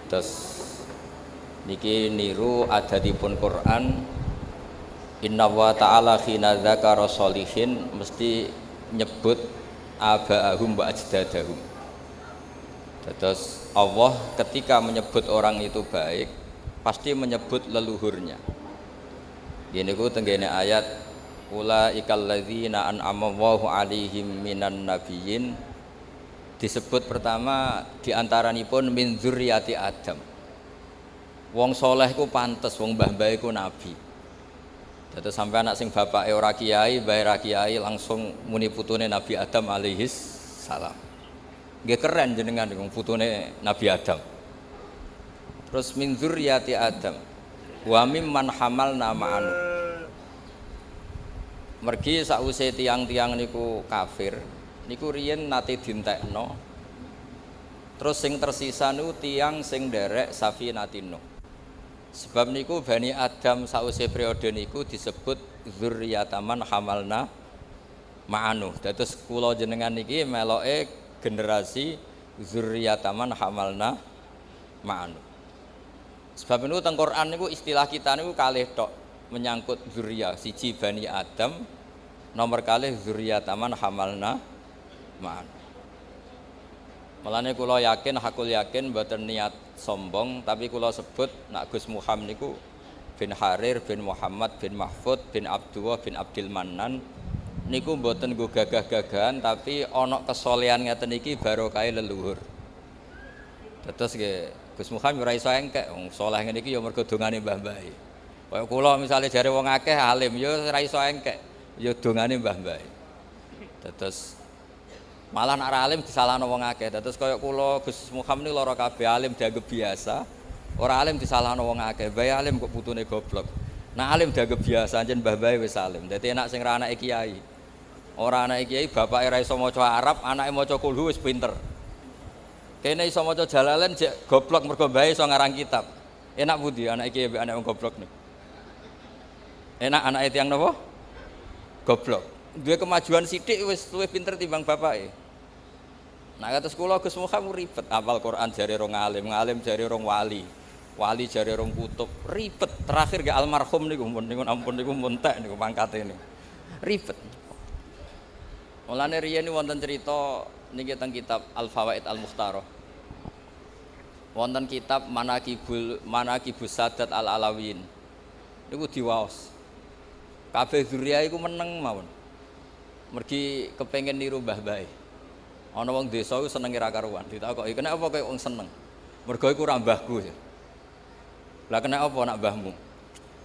Terus niki niru adatipun Quran, inna wa ta'ala khina dzakara sholihin mesti nyebut aba'ahum wa ajdadahum. Terus Allah ketika menyebut orang itu baik pasti menyebut leluhurnya. Gini ku tenggene ayat ulaikal ladzina an'ama Allahu 'alaihim minan nabiyyin, disebut pertama diantaranipun min dzurriyyati Adam. Wong soleh ku pantes, wong mbah-mbah iku nabi. Terus sampai anak sing bapake ora kiai, mbahe ra kiai langsung muni putune Nabi Adam alaihis salam. Nggih keren jenengan wong putune Nabi Adam. Terus min dzurriyyati Adam wa mimman hamalna ma'anu. Mergi sakwise tiang-tiang niku kafir, niku riyen nate dintekno. Terus sing tersisa niku tiang sing nderek Safinatun Nuh. Sebab niku Bani Adam sakwise periode niku disebut dzurriyyataman hamalna ma'anu. Dados kula jenengan niki meloke generasi dzurriyyataman hamalna ma'anu. Sebab niku teng Quran niku istilah kita niku kalih tok menyangkut dzurriyyah, siji Bani Adam, nomor kalih dzurriyyataman hamalna ma'anu. Mulane kula yakin, hakul yakin mboten niat sombong, tapi kula sebut nak Gus Muhammad niku bin Harir bin Muhammad bin Mahfud bin Abdullah bin Abdul Mannan niku mboten nggo gagah-gagahan, tapi ana kesolehan ngeten iki barokahe leluhur. Terus nggih Gus Muhammad ora iso engkek wong saleh ngene iki ya mergo dongane mbah-mbahe. Kaya kula misale jare wong akeh alim ya ora iso engkek, ya dongane mbah-mbahe. Terus malah nak alim disalahno wong akeh. Terus kaya kula Gus Muhammad niku lara kabeh alim dianggep biasa, ora alim disalahno wong akeh. Bae alim kok putune goblok. Nak alim dianggep biasa anjen mbah-mbahe wis alim. Dadi enak sing ra anake kiai. Ora anake kiai bapake ra iso maca Arab, anake maca kulhu wis pinter. Kene iso maca Jalalain jek goblok mergo mbahe iso ngarang kitab. Enak pundi anake kiai mbek anake wong goblok niku? Enak anake tiyang napa? Goblok. Duwe kemajuan sithik wis luwih pinter timbang bapake. Nah kados kula Gus Muhammad ribet hafal Quran jare rong alim, ngalim jare rong wali. Wali jare rong kutub, ribet. Terakhir ge almarhum niku ampun niku montek niku pangkate niku. Ribet. Mulane riyen wonten crita niki teng kitab Al-Fawaid Al-Mukhtarah. Wonten kitab Manaqibus Sadat Al-Alawiyyin. Niku diwaos. Kabeh dzurriyyah iku meneng mawon. Mergi kepengin niru mbah-mbahe. Ana wong desa iku seneng ora karuan. Ditakoki, "Kenapa kok kowe wong seneng?" Mergo iku ora mbahku. Lah kenapa nak mbahmu?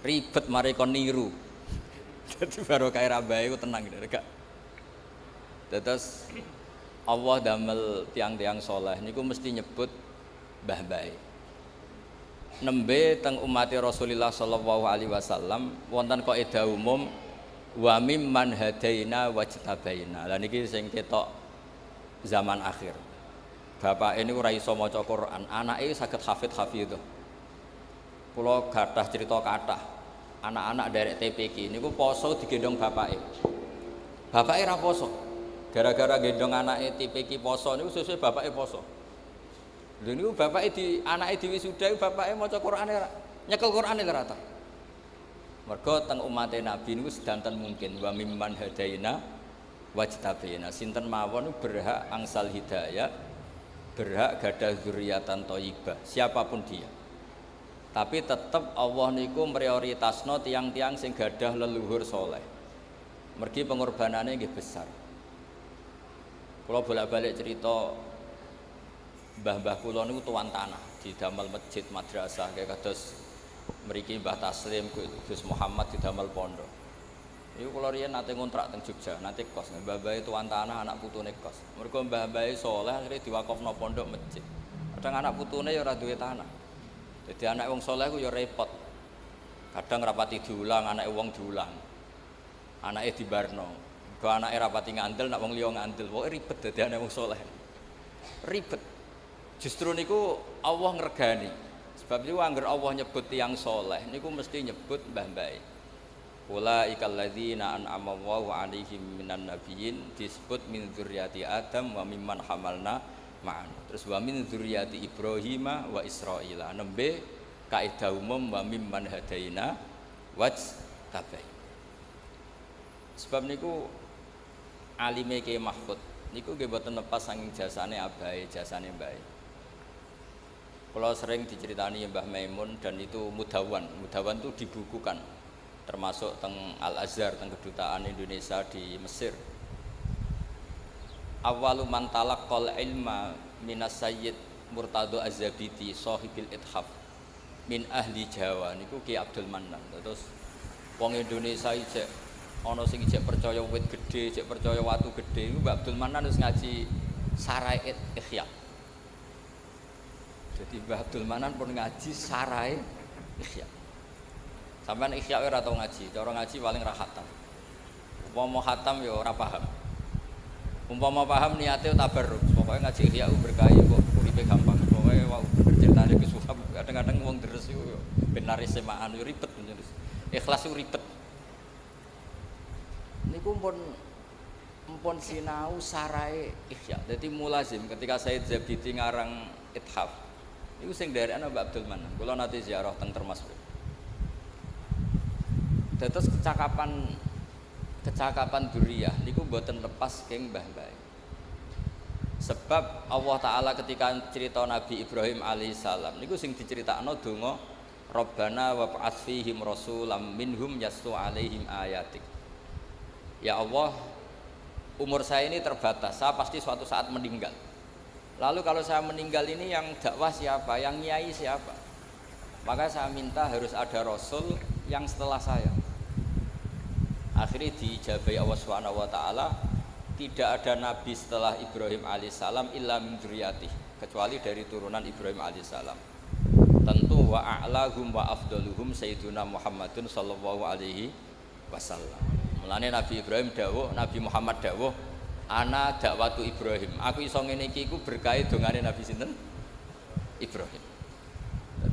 Ribet mari kon niru. Dadi baru kae ra mbahe iku tenang gak. Terus Allah damel tiang-tiang soleh niku mesti nyebut mbah-mbahe. Nembe teng umat Rasulullah sallallahu alaihi wasallam wonten kaidah umum wa mimman hadaina wajtabaina. Lah niki sing ketok zaman akhir. Bapak ini ora iso maca Quran, anake saged hafidh. Kula gadah cerita kathah. Anak-anak derek TPQ niku poso digendong bapake. Bapake ra poso. Gara-gara gendong anake TPQ poso niku sesuk bapake poso. Lha niku bapake anake diwisuda bapake maca Qur'ane ora. Nyekel Qur'ane ora ta. Mergo teng umate Nabi niku sedanten mungkin wa mimman hadaina wajtabina. Sinten mawon berhak angsal hidayah, berhak gadah dzurriatan thayyibah, siapapun dia. Tapi tetap Allah niku prioritasno tiang-tiang sing gadah leluhur soleh. Mergi pengorbanane nggih besar. Kula bolak-balik cerita mbah-mbah kula niku tuan tanah didamel masjid madrasah kaya kados mriki Mbah Taslim Gus Muhammad didamel pondok. Iku kula riyen nate ngontrak teng Jogja, nate kos. Mbah-mbah tuan tanah anak putune kos. Mergo mbah-mbah saleh akhire diwakofno pondok masjid. Kadang anak putune ya ora duwe tanah. Jadi anak wong saleh ku ya repot. Kadang rapati diulang, anake wong diulang. Anake dibarno. Mergo anake rapati ngandel, nak wong liya ngandel. Pokoke ribet dadi anak wong saleh. Ribet. Justru niku Allah ngregani. Sebab niku angger Allah nyebut tiyang saleh niku mesti nyebut mbah-mbahe. Ulaikal ladzina an'ama Allahu 'alaihim minan nabiyyin disebut min dzurriyyati Adam wa mimman hamalna ma'an. Terus wa min dzurriyyati Ibrahim wa Israila. Nembe kaidah umum wa mimman hadaina wajtabai. Sebab niku alime Ki Mahfud niku nggih boten lepas saking jasane abahe, jasane mbae. Kalau sering diceritani Mbah Maimun dan itu mudawan itu dibukukan, termasuk teng Al Azhar, teng kedutaan Indonesia di Mesir. Awalu man talaqqal ilma minas Sayyid Murtado Az-Zabidi sahibil ithaf min ahli Jawa niku Ki Abdul Manan. Terus wong Indonesia ijek ana sing ijek percaya wit gedhe, ijek percaya watu gedhe, iku Mbah Abdul Manan wis ngaji Sarai Ikhya. Jadi Mbah Abdul Manan pun ngaji Sarai Ikhya. Sampeyan Ikhya ora tau ngaji, cara ngaji paling ra khatam. Umpama khatam ya ora paham. Umpama paham niate tabarruk, pokoke ngaji Ikhya berkah kok uripe gampang. Pokoke wau ceritane Gus Wahab kadang-kadang wong deres iku yo ben lari semaan yo ribet menjadi. Ikhlas iku ribet. Niku pun sinau Sarai Ikhya. Dadi mulazim ketika Sayyid Zabidi ngarang Ithaf. Iku sing daerahna Mbak Abdul Manan. Kula nate ziarah teng Termas. Dados kecakapan duriyah niku mboten lepas keng mbah-mbah. Sebab Allah Taala ketika cerita Nabi Ibrahim alaihissalam niku sing diceritakno donga Rabbana wa ba'ats fihim rasulam minhum yaslu alaihim ayatik. Ya Allah, umur saya ini terbatas, saya pasti suatu saat meninggal. Lalu kalau saya meninggal ini yang dakwah siapa, yang nyai siapa? Maka saya minta harus ada rasul yang setelah saya. Akhirnya dijabai Allah Subhanahu wa taala, tidak ada nabi setelah Ibrahim alaihissalam illa min dzurriyyatih, kecuali dari turunan Ibrahim alaihissalam. Tentu wa a'lahum wa afdaluhum sayyiduna Muhammadun sallallahu alaihi wasallam. Mulane Nabi Ibrahim dawuh, Nabi Muhammad dawuh, ana dakwatu Ibrahim. Aku iso ngene iki iku berkah dongane Nabi sinten? Ibrahim.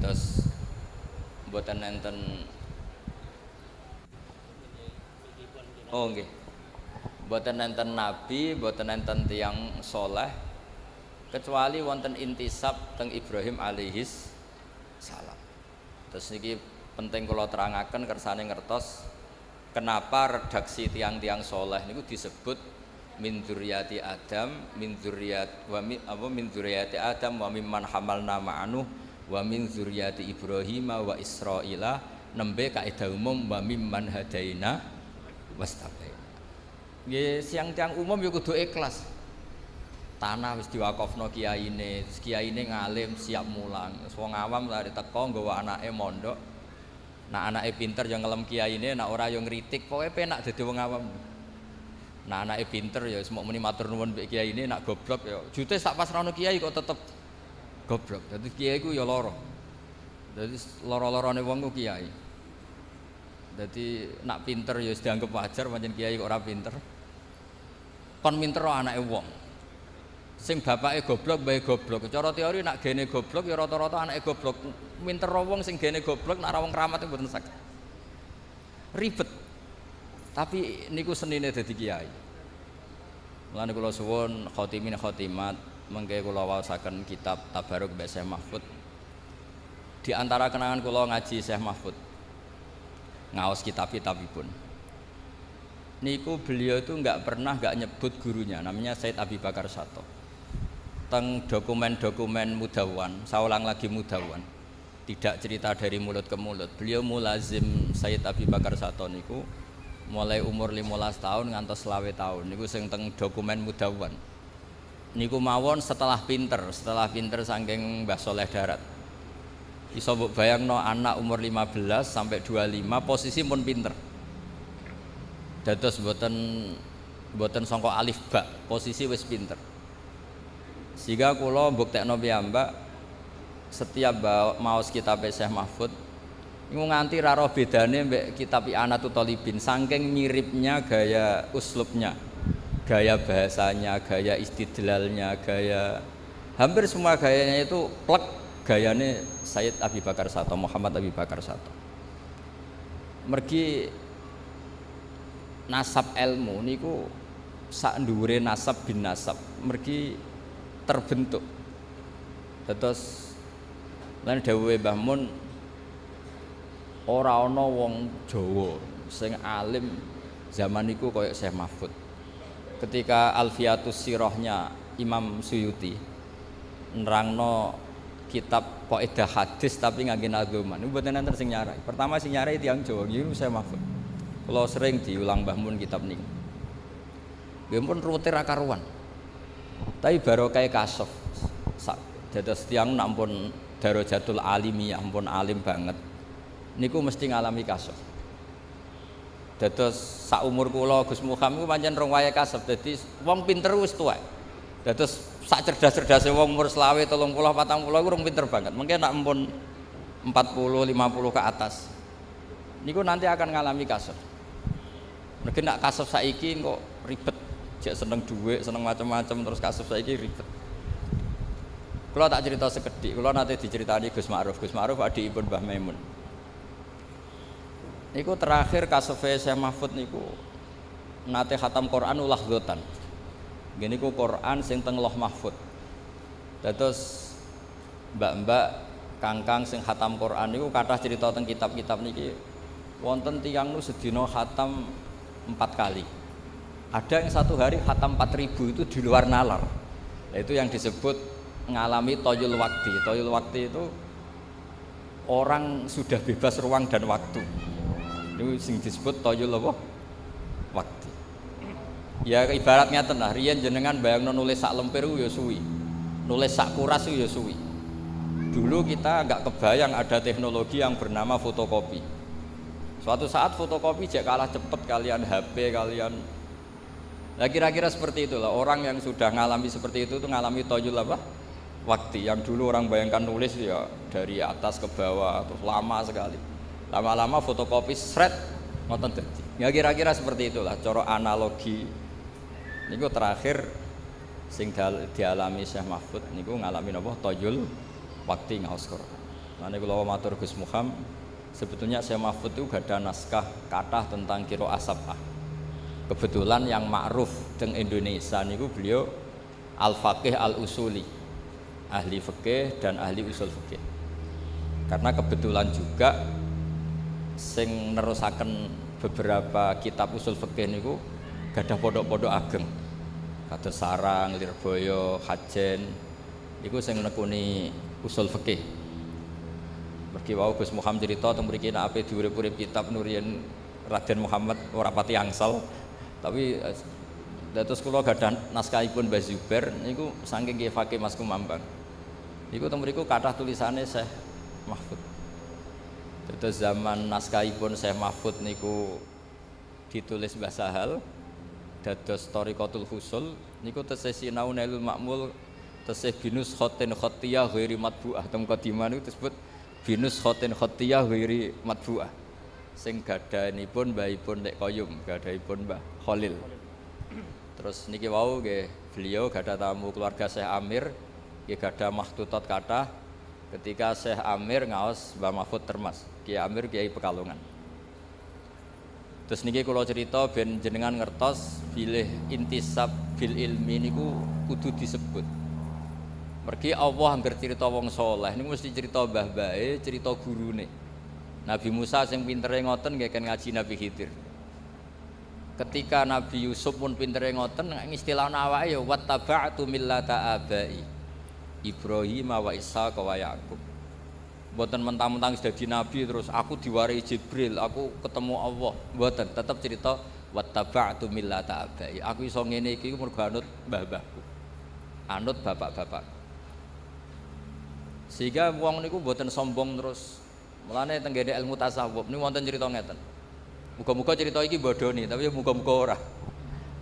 Terus mboten enten. Oh nggih. Mboten enten nabi, mboten enten tiyang saleh kecuali wonten intisab teng Ibrahim alaihis salam. Terus niki penting kula terangaken kersane ngertos kenapa redaksi tiang-tiang saleh niku disebut min dzurriyyati Adam, min dzurriyyati Adam wa mimman hamalna ma'anu wa min dzurriyyati Ibrahim wa Israila, nembe kaidah umum wa mimman hadaina wastabaina. Nggih, siang tiang umum ya kudu ikhlas. Tanah wis diwakofno kiyaine, kiyaine ngalim siap mulang. Wong awam lari teko nggawa anake mondok. Nak anake pinter ya ngelem kiyaine, nak ora ya ngritik, pokoke penak dadi wong awam. Nah anake pinter ya semok muni matur nuwun mbek kiai ini, nak goblok ya jute sak pasrahno kiai kok tetep goblok. Dadi kiai ku ya lara. Dadi lara-larane wong ku kiai. Dadi nak pinter ya wis dianggep wajar, pancen kiai kok ora pinter. Kon minter anake wong. Sing bapake goblok bae goblok. Cara teori nak gene goblok ya rata-rata anake goblok. Minter wong sing gene goblok nak ra wong kramat mboten saged. Ribet. Tapi niku senine dadi kiai. Mulane kula suwun khotimin khotimat mengke kula waosaken kitab Tabarruk mbek Syekh Mahfud. Di antara kenangan kula ngaji Syekh Mahfud. Ngaos kitab-kitabipun. Niku beliau itu enggak nyebut gurunya, namanya Said Abi Bakar Sato. Teng dokumen-dokumen Mudawan, saya ulang lagi Mudawan. Tidak cerita dari mulut ke mulut. Beliau mulazim Said Abi Bakar Sato niku mulai umur 15 tahun ngantos 20 tahun niku sing teng dokumen Mudawan. Niku mawon setelah pinter saking Mbah Soleh Darat. Iso mbok bayangno anak umur 15 sampai 25 posisi pun pinter. Dados mboten sangka alif ba, posisi wis pinter. Sehingga kula mbuktekno piyambak setiap maos kitab Syekh Mahfud niku nganti ra roh bedane mbek kitab I'anatul Thalibin, saking miripnya gaya uslubnya, gaya bahasanya, gaya istidlalnya, gaya hampir semua gayanya itu plek gayane Sayyid Abi Bakar Sato, Muhammad Abi Bakar Sato. Mergi nasab ilmu niku sak dhuwure nasab bin nasab. Mergi terbentuk. Terus lan dawuhe Mbah Mun ora ana wong Jawa sing alim zaman iku koyo Syekh Mahfud. Ketika Alfiatus Sirahnya Imam Suyuti nerangno kitab kaidah hadis tapi ngangge nadzuman. Niku mboten enten sing nyarai. Pertama sing nyarai tiyang Jawa niku Syekh Mahfud. Kula sering diulang Mbah Mun kitab niku. Nggih pun rute ra karuan. Tapi barokah kasuf. Dados tiyang nampun darajatul alimiyah, ampun alim banget. Niku mesti ngalami kasuf. Dados sak umur kula Gus Muham iku pancen rong wayahe kasuf. Dadi wong pinter wis tuwek. Dados sak cerdas-cerdase wong umur 20, 30, 40 iku rong pinter banget. Mungkin nak ampun 40, 50 ke atas. Niku nanti akan ngalami kasuf. Mungkin nak kasuf saiki kok ribet. Jek seneng dhuwit, seneng macam-macam terus kasuf saiki ribet. Kula tak cerita sekedhik, kula nate diceritani Gus Ma'ruf. Gus Ma'ruf adikipun Mbah Maimun. Niku terakhir kasufe Syekh Mahfud niku nate khatam Quran ulah dzotan. Nggih niku Quran sing teng Lauh Mahfud. Dados mbak-mbak kangkang sing khatam Quran niku kathah cerita teng kitab-kitab niki wonten tiyang nu sedina khatam 4 kali. Ada yang satu hari khatam 4000 itu di luar nalar. Nah, itu yang disebut ngalami toyul wakti. Toyul wakti itu orang sudah bebas ruang dan waktu. Itu sing disebut toyul apa? Wakti. Ya ibaratnya tenah, riyen jenengan bayangno nulis sak lemper ya suwi. Nulis sak kuras ya suwi. Dulu kita enggak kebayang ada teknologi yang bernama fotokopi. Suatu saat fotokopi jek kalah cepet kalian HP kalian. Nah kira-kira seperti itulah orang yang sudah ngalami seperti itu ngalami toyul apa? Waktu yang dulu orang bayangkan nulis ya dari atas ke bawah atau lama sekali. Lama-lama fotokopi seret ngoten dadi. Ya kira-kira seperti itulah cara analogi. Niku terakhir sing dialami Syekh Mahfud niku ngalami napa toyul waktu ngaos Quran. Nah niku kula matur Gus Muham sebetulnya Syekh Mahfud itu gak ada naskah kathah tentang qiraah sab'ah. Kebetulan yang ma'ruf teng Indonesia niku beliau al-faqih al-usuli, ahli fikih dan ahli usul fikih. Karena kebetulan juga sing nerusaken beberapa kitab usul fikih niku gadah pondok-pondok ageng. Kados Sarang, Lirboyo, Hajen niku sing nekuni usul fikih. Mergi wau Gus Muham cerita teng mriki nek ape diurip-urip kitab Nurien Raden Muhammad ora pati angsal. Tapi dados kula gadah naskahipun Mbah Zubair niku saking Ki Fakih Mas Kumambang. Niku teng mriku kathah tulisane Syekh Mahfud. Dados zaman naskahipun Syekh Mahfud niku ditulis Mbah Sahal dados Thariqatul Husul niku tesih sinau Nailul Ma'mul tesih binus khotin khotiyah ghairi matbu'ah teng qadimah niku disebut binus khotin khotiyah ghairi matbu'ah. Sing gadhanipun mbahipun Lek Koyum, gadhanipun Mbah Khalil. Terus niki wau nggih beliau gadah tamu keluarga Syekh Amir, nggih gadah makhtutat kathah ketika Syekh Amir ngaos Mbah Mahfud Termas, Kiai Amir Kiai Pekalongan. Terus niki kula cerita ben jenengan ngertos bilih intisab bil ilmi niku kudu disebut. Mergi Allah angger cerita wong saleh niku mesti cerita mbah-mbahe, cerita gurune. Nabi Musa sing pintere ngoten nggih kan ngaji Nabi Khidir. Ketika Nabi Yusuf pun pintere ngoten ngistilahna awake ya wattaba'tu millata abai Ibrahim wa Ishaq wa Yaqub. Mboten mentang-mentang dadi nabi terus aku diwarai Jibril, aku ketemu Allah. Mboten, tetep cerita wattaba'tu millata abai. Aku iso ngene iki mergo anut mbah-mbahku. Anut bapak-bapak. Sehingga wong niku mboten sombong terus. Mulane teng gene ilmu tasawuf niku wonten cerita ngeten. Muga-muga cerita iki bodoni, tapi muga-muga ora.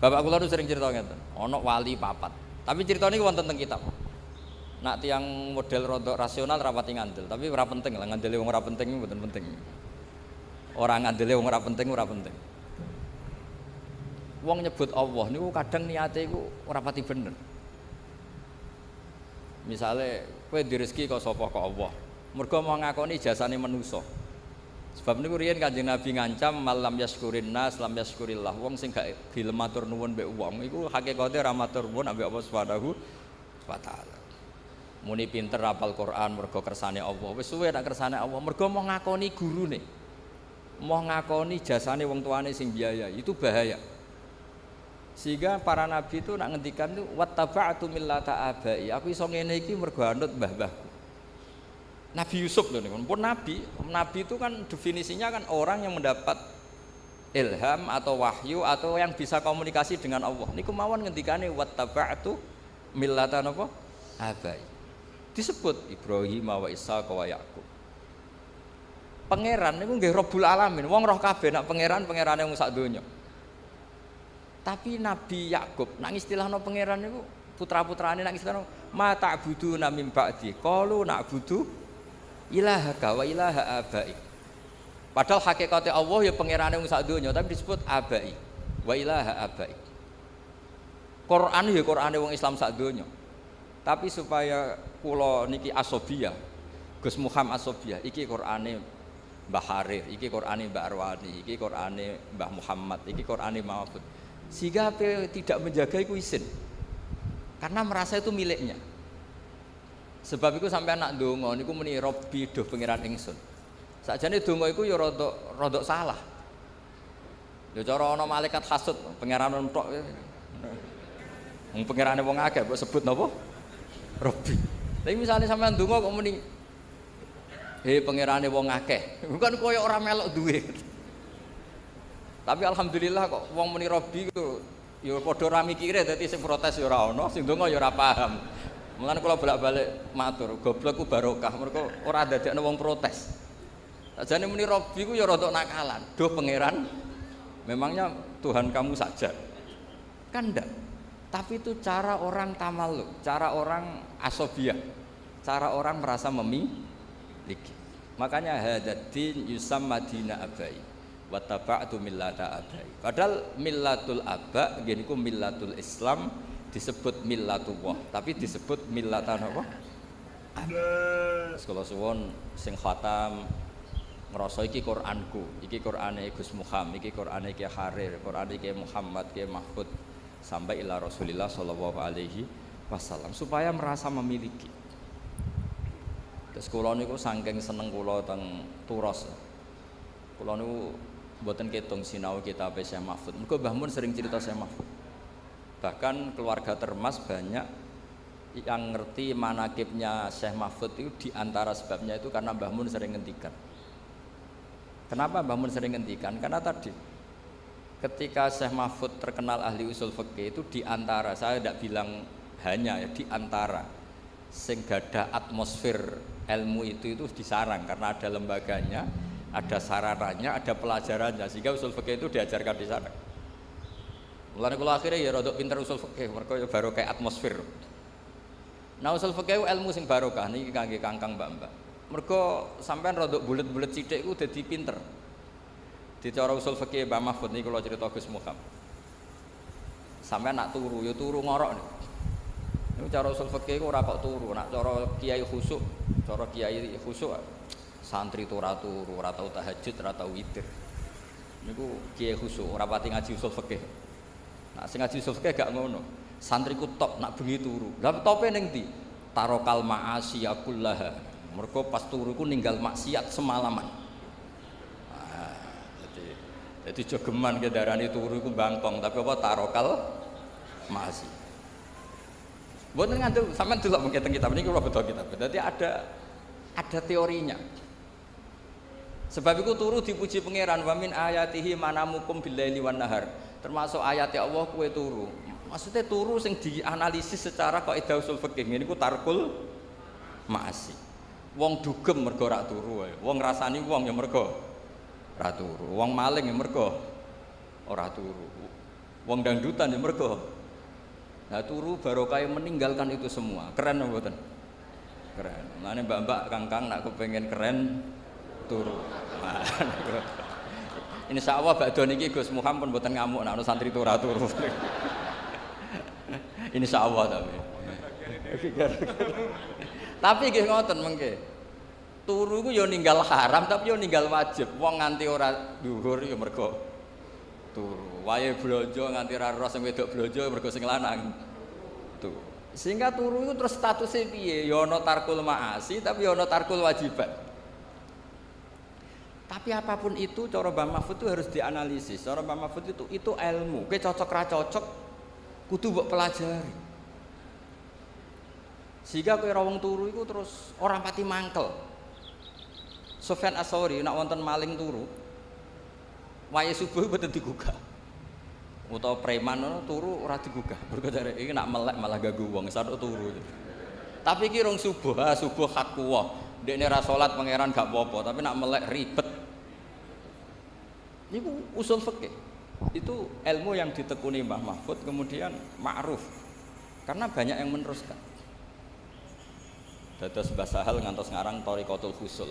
Bapak kula nu sering cerita ngeten. Ana wali papat. Tapi cerita niki wonten teng kitab. Nak tiyang model rodok rasional rapati ngandel, tapi ora penting lah ngandele wong ora penting mboten penting. Ora ngandele wong ora penting ora penting. Wong nyebut Allah niku kadang niate iku ora pati bener. Misale kowe direzeki kok sapa kok Allah. Mergo mau ngakoni jasane manusa. Sebab niku riyen Kanjeng Nabi ngancam malam yaskurin nas lam yaskurillah. Wong sing gak gelem matur nuwun mbek wong iku hakikate ora matur nuwun ambek Allah Subhanahu wa taala. Muni pinter hafal Quran mergo kersane Allah. Wis suwe nek kersane Allah mergo mau ngakoni gurune. Mau ngakoni jasane wong tuane sing biayai, itu bahaya. Sehingga para nabi itu nak ngendikan itu wattaba'tu millata abai. Aku iso ngene iki mergo anut mbah-mbahku. Nabi Yusuf lho niku, pun nabi. Nabi itu kan definisinya kan orang yang mendapat ilham atau wahyu atau yang bisa komunikasi dengan Allah. Niku mawon ngendikane wattaba'tu millata napa? Abai. Disebut Ibrahim wa Ishaq wa Yaqub. Pangeran niku nggih Rabbul Alamin. Wong roh kabeh nak pangerane wong sak donya. Tapi Nabi Yakub nang istilahno pangeran niku putra-putrane nang istilahno ma ta'buduna min ba'di. Qalu na'budu ilahaka wa ilaha abaik. Padahal hakikate Allah ya pangerane wong sak donya tapi disebut abai wa ilaha abaik. Quran ya Qurane wong Islam sak donya. Tapi supaya kula niki asobiyah, Gus Muhammad asobiyah, iki Qurane Mbah Harir, iki Qurane Mbah Arwani, iki Qurane Mbah Muhammad, iki Qurane Mahfud. Sehingga tidak menjaga itu isin. Karena merasa itu miliknya. Sebab itu sampai anak donga niku muni Robbi doh pangeran ingsun. Sakjane donga iku ya rodok salah. Ya cara ana malaikat hasud pangeran entok. Wong pangerane wong akeh mbok sebut napa? Robbi. Tapi misalnya sampean donga kok muni pangerane wong akeh. Bukan koyo ora melok duwe. Tapi alhamdulillah kok wong muni Robbi ku ya padha ra mikire dadi sing protes ya ora ana, sing donga ya ora paham. Mulane kula bolak-balik matur, goblok ku barokah mergo ora dadekno wong protes. Sakjane muni Robbi ku ya rada nakalan. Duh pangeran, memangnya Tuhan kamu saja. Kan ndak. Tapi itu cara orang tamalluk, cara orang asobiyah, cara orang merasa memiliki. Makanya hadatin yusamma dina abai wa taba'tu millata abai. Padahal millatul aba nggih niku millatul Islam disebut millatullah, tapi disebut millatan apa? Sekolah suwon sing khatam ngrasa iki Qur'anku, iki Qur'ane Gus Muhammad, iki Qur'ane Ki Harir, Qur'ane Ki Muhammad, Ki Mahfud sampai ila Rasulillah sallallahu alaihi wasallam supaya merasa memiliki. Terus kula niku saking seneng kula teng Turos. Kula niku mboten ketung sinau kitab Syekh Mahfud. Mergo Mbah Mun sering cerita Syekh Mahfud. Bahkan keluarga Termas banyak yang ngerti manakibnya Syekh Mahfud itu di antara sebabnya itu karena Mbah Mun sering ngendikan. Kenapa Mbah Mun sering ngendikan? Karena tadi ketika Syekh Mahfud terkenal ahli usul fikih itu di antara, saya tidak bilang hanya ya, di antara sing gadah atmosfer ilmu itu disarang karena ada lembaganya, ada sarananya, ada pelajarannya sehingga usul fikih itu diajarkan di sana. Mulane kula akhirnya ya rada pinter usul fikih mergo ya baru kayak atmosfer. Nah usul fikih ilmu sing barokah niki kangge kangkang mbak-mbak. Mergo sampean rada bulet-bulet sithik iku dadi pinter. Di cara usul fikih Mbah Mahfud niki kula cerita Gus Muhammad. Sampeyan nak turu ya turu ngorok niku. Niku cara usul fikih iku ora kok turu, nak cara kiai khusuk, santri itu ora turu, ora tau tahajud, ora tau witir. Niku kiai khusuk, ora pati ngaji usul fikih. Nak sing ngaji usul fikih gak ngono. Santriku top nak bengi turu. Lah tope ning ndi? Tarokal ma'asiya kullaha. Mergo pas turu ku ninggal maksiat semalaman. Jadi jogeman ke darani turu iku bangkong, tapi apa tarokal masih. Mboten ngandel sampean delok mengke teng kitab niki kula beto kitab. Dadi ada teorinya. Sebab iku turu dipuji pangeran wa min ayatihi manamukum billaili wan nahar. Termasuk ayat Allah kowe turu. Maksudnya turu sing dianalisis secara kaidah usul fikih niku tarkul ma'asi. Wong dugem mergo ora turu wae. Wong ngrasani wong ya mergo ora turu, wong maling ya mergo ora turu, wong dangdutan ya mergo. Nah turu barokah meninggalkan itu semua. Keren apa mboten? Keren. Mulane mbak-mbak kangkang nak kepengin keren turu. Nah, insyaallah badhe niki Gus Muhammad pun mboten ngamuk nek ana santri ora turu. Insyaallah tapi. Tapi nggih ngoten mengke. Turu ku yo ninggal haram tapi yo ninggal wajib. Wong nganti ora dhuwur ya mergo turu. Wae blonjo nganti ora roh sing wedok blonjo mergo sing lanang. Tuh. Sehingga turu itu terus statusnya piye? Ya ana tarkul ma'asi tapi ya ana tarkul wajibat. Tapi apapun itu cara Mbah Mahfud itu harus dianalisis. Cara Mbah Mahfud itu ilmu. Kowe cocok ra cocok kudu mbok pelajari. Sehingga kowe ra wong turu iku terus ora pati mangkel. Sufyan Ats-Tsauri nek wonten maling turu, wayahe subuh mboten digugah. Utawa preman ngono turu ora digugah. Mergo jare iki nak melek malah ganggu wong, sadok turu. Tapi iki rong subuh, subuh hak kuwah. Dekne ra salat pangeran gak apa-apa, tapi nak melek ribet. Niku usul fikih. Itu ilmu yang ditekuni Mbah Mahfud kemudian ma'ruf. Karena banyak yang meneruskan. Dados Mbah Sahal ngantos ngarang Thariqatul Husul.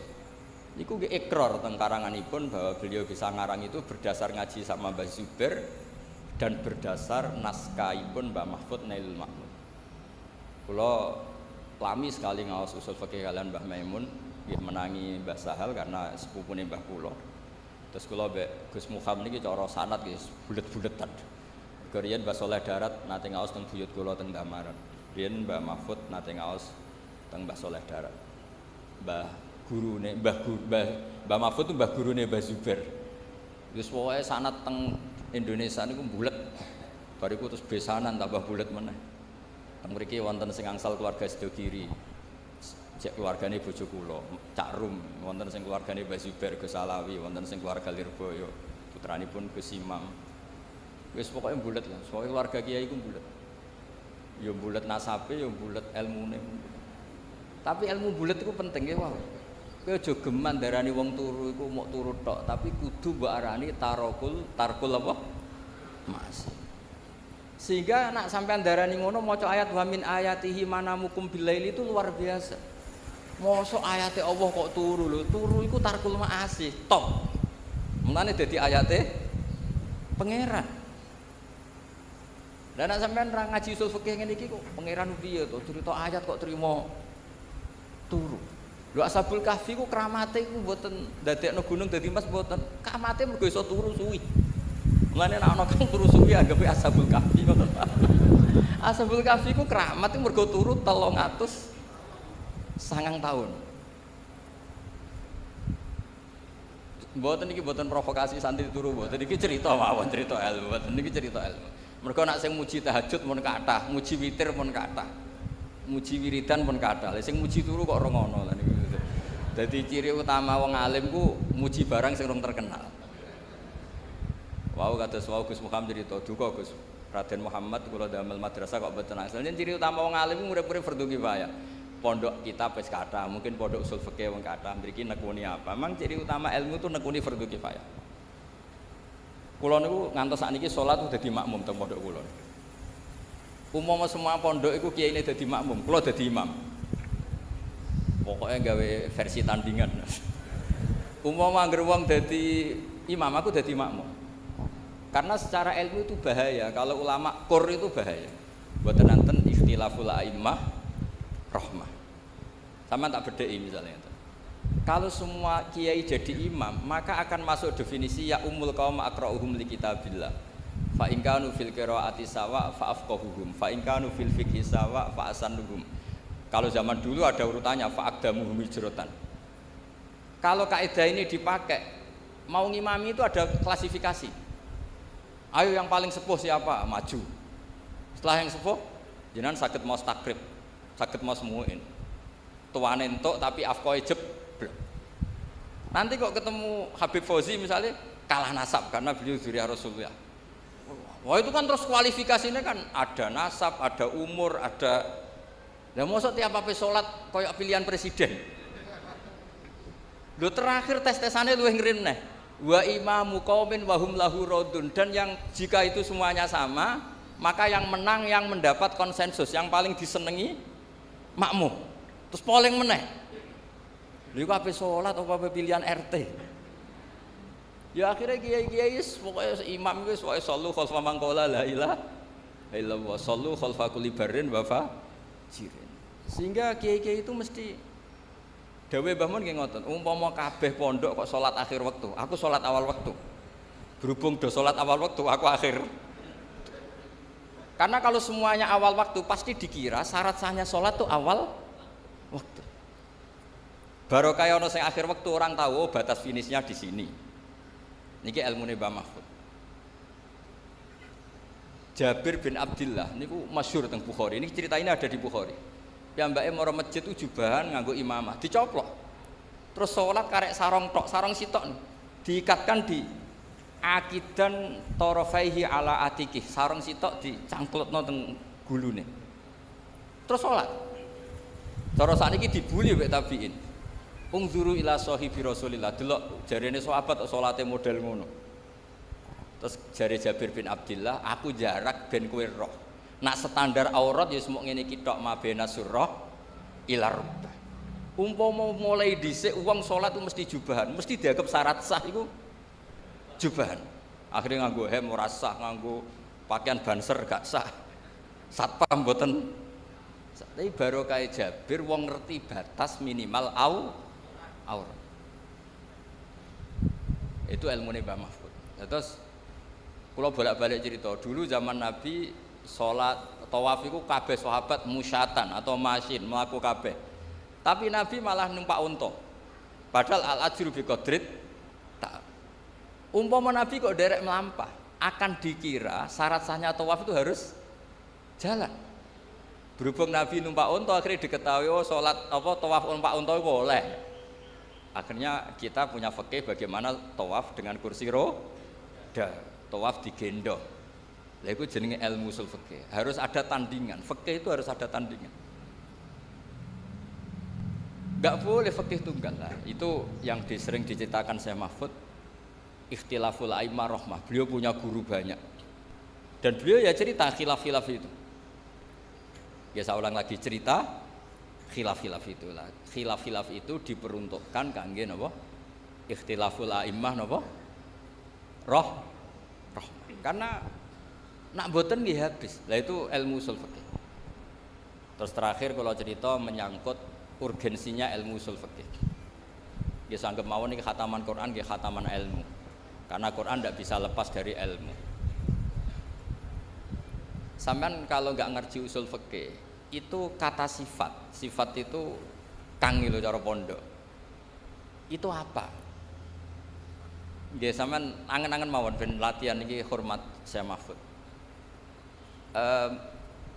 Niku nggih ikrar teng karanganipun bahwa beliau bisa ngarang itu berdasar ngaji sama Mbah Zubair dan berdasar naskahipun Mbah Mahfud Nailul Mahmud. Kula lami sekali ngaos usul fikih kalian Mbah Maimun, nggih menangi Mbah Sahal karena sepupune Mbah kula. Terus kula mbek Gus Muhammad niki cara sanad nggih bulet-buletan. Keriyen Mbah Saleh Darat nate ngaos teng buyut kula teng Damaran. Riyen Mbah Mahfud nate ngaos teng Mbah Saleh Darat. Mbah Mahfud itu mbah gurune Mbah Zubair. Wis pokoke sanad teng Indonesia niku bulet. Bariku terus besanan tambah bulet meneh. Teng mriki wonten sing angsal keluarga Sedogiri. Cek keluargane bojo kula, Cak Rum, wonten sing keluargane Mbah Zubair Gus Alawi, wonten sing keluarga Lirboyo, putranipun Gus Imam. Wis pokoke bulet lah, pokoke keluarga kiai iku bulet. Ya bulet nasabe, ya bulet ilmune. Tapi ilmu bulet iku penting ya wae. Kowe aja geman darani wong turu iku mok turu tok, tapi kudu mbok arani tarkul apa? Mas. Sehingga nak sampean darani ngono maca ayat wa min ayatihi manamukum bilaili itu luar biasa. Mosok ayate Allah kok turu lho, turu iku tarkul ma'asi, top. Mulane dadi ayate pangeran. Lah nak sampean ra ngaji usul fikih ngene iki kok pangeran piye to cerita ayat kok trimo turu. Lho Ashabul Kahfi ku kramate iku mboten ndadekno gunung dadi emas mboten. Kramate mergo iso turu suwi. Mulane nek ana kang turu suwi anggape Ashabul Kahfi ngono. Ashabul Kahfi ku kramat iku mergo turu 309 tahun. Mboten iki mboten provokasi santri turu mboten iki cerita mawon, cerita ilmu. Mboten iki cerita ilmu. Mergo nek sing muji tahajud mun kathah, muji witir mun kathah. Muji wiridan pun kathah. Sing muji turu kok ora ngono lha niku. Dadi ciri utama wong alim ku muji barang sing rong terkenal. Wau kados wau Gus Muhammad cerita duka Gus Raden Muhammad kula damel madrasah kok mboten asal. Ciri utama wong alim ku urip-urip fardhu kifayah. Pondok kitab wis kathah, mungkin pondok usul fikih wong kathah, mriki nekuni apa? Memang ciri utama ilmu itu nekuni fardhu kifayah. Kula niku ngantos sakniki salat udah dadi makmum teng pondok kula. Umpama semua pondok iku kiyaine dadi makmum, kula dadi imam. Pokoknya gawe versi tandingan. Umpama anggere wong dadi imam, aku dadi makmum. Karena secara ilmu itu bahaya, kalau ulama kur itu bahaya. Mboten nanten ikhtilaful a'immah rahmah. Sama tak bedheki misalnya. Kalau semua kiai jadi imam, maka akan masuk definisi ya umul qaum aqra'uhum li kitabillah. Fa in kanu fil qiraati sawa fa afqahuhum, fa in kanu fil fiqhi sawa fa asannuhum. Kalau zaman dulu ada urutannya fa aqdamuhum hijratan. Kalau kaidah ini dipakai, mau ngimami itu ada klasifikasi. Ayo yang paling sepuh siapa? Maju. Setelah yang sepuh, jenengan saged maos takrib, saged maos muin. Tuane entuk tapi afqahe jeblok. Nanti kok ketemu Habib Fauzi misalnya kalah nasab karena beliau dzurriyyah Rasulullah. Wah itu kan terus kualifikasinya kan ada nasab, ada umur, ada. Lah mosok tiap apa salat koyo pilihan presiden. Lho terakhir tes-tesane luwih ngren neh. Wa imamu qaumin wa hum lahu radun, dan yang jika itu semuanya sama, maka yang menang yang mendapat konsensus, yang paling disenengi makmum. Terus polling meneh. Lha iku ape salat apa pilihan RT. Ya akhirnya kiai-kiai pokoknya imam itu pokoknya sallu khalfa man qala la ilaha illallah, sallu khalfa kulli barrin wa fajirin. Sehingga kiai-kiai itu mesti dawe Mbah Mun nggih ngoten, umpama kabeh pondok kok salat akhir waktu, aku salat awal waktu. Berhubung do salat awal waktu, aku akhir. Karena kalau semuanya awal waktu pasti dikira syarat sahnya sholat tuh awal waktu. Baru kayak ono sing akhir waktu orang tahu oh, batas finishnya di sini. Niki ilmune Mbah Mahfud. Jabir bin Abdullah niku masyhur teng Bukhari. Ini cerita ini ada di Bukhari. Piyambake mara masjid itu jubahan nganggo imamah, dicoplok. Terus sholat karek sarong tok, sarong sitok nih. Diikatkan di akidan torofaihi ala atikih, sarong sitok dicangklutno teng gulune. Terus sholat. Cara sakniki dibuli wek tabiin. Ungzuru ila sahibi Rasulillah, delok jarene sahabat salate model ngono. Terus jare Jabir bin Abdullah, aku jarak ben kowe roh. Nak standar aurat ya semuk ngene iki tok mabena surah ila rukbah. Umpama mulai dhisik wong salat itu mesti jubahan, mesti dianggap syarat sah iku jubahan. Akhirnya nganggo hem ora sah, nganggo pakaian banser gak sah. Satpam mboten. Tapi baru kayak Jabir wong ngerti batas minimal aurat. Itu ilmune Mbah Mahfud. Terus kalau bolak-balik cerita, dulu zaman Nabi sholat tawaf itu kabeh sahabat musyatan atau masin melaku kabeh. Tapi Nabi malah numpak unta. Padahal al-ajru bi qadrit tak. Umpama Nabi kok derek melampah, akan dikira syarat sahnya tawaf itu harus jalan. Berhubung Nabi numpak unta akhirnya diketahui oh sholat apa tawaf numpak unta itu boleh. Akhirnya kita punya fikih bagaimana tawaf dengan kursi roda, tawaf digendong. Lah itu jenenge ilmu usul fikih. Harus ada tandingan. Fikih itu harus ada tandingan. Enggak boleh fikih tunggal lah. Itu yang sering diceritakan Syekh Mahfud. Ikhtilaful a'immah rahmah. Beliau punya guru banyak. Dan beliau ya cerita khilaf-khilaf itu. Ya saya ulang lagi cerita khilaf-khilaf itulah. Khilaf-khilaf itu diperuntukkan kangge napa? Ikhtilaful a'immah napa? Rahmah. Karena nak boten nggih habis. Lah itu ilmu usul fikih. Terus terakhir kalau cerita menyangkut urgensinya ilmu usul fikih. Nggih sanggep mawon iki khataman Quran nggih khataman ilmu. Karena Quran tidak bisa lepas dari ilmu. Sampean kalau nggak ngerti usul fikih, itu kata sifat itu kang lho cara pondok. Itu apa? Nggih sampean angen-angen mawon ben latihan iki hormat Syekh Mahfud.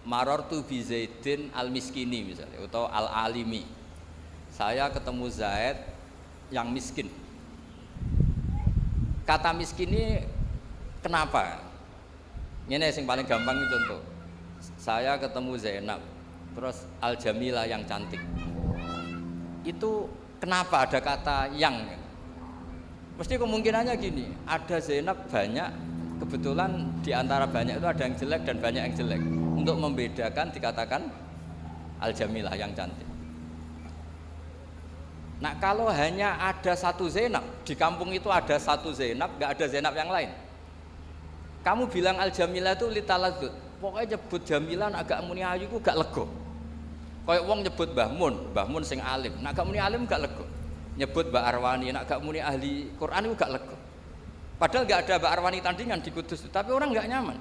Marartu bi Zaidin al-Miskini misalnya atau al-Alimi. Saya ketemu Zaid yang miskin. Kata miskin ini kenapa? Ini yang paling gampang itu contoh. Saya ketemu Zainab, terus Al-Jamilah yang cantik. Itu kenapa ada kata yang? Mesti kemungkinannya gini, ada Zainab banyak, kebetulan di antara banyak itu ada yang jelek dan banyak yang jelek. Untuk membedakan dikatakan Al-Jamilah yang cantik. Nah kalau hanya ada satu Zainab, di kampung itu ada satu Zainab, gak ada Zainab yang lain. Kamu bilang Al-Jamilah itu litaladzut, pokoknya nyebut Jamilah agak muni ayu itu gak lego. Kayak wong nyebut Mbah Mun sing alim, nak gak muni alim gak lego. Nyebut Mbak Arwani, nak gak muni ahli Quran itu gak lego. Padahal gak ada Mbak Arwani tandingan di Kudus, tapi orang gak nyaman.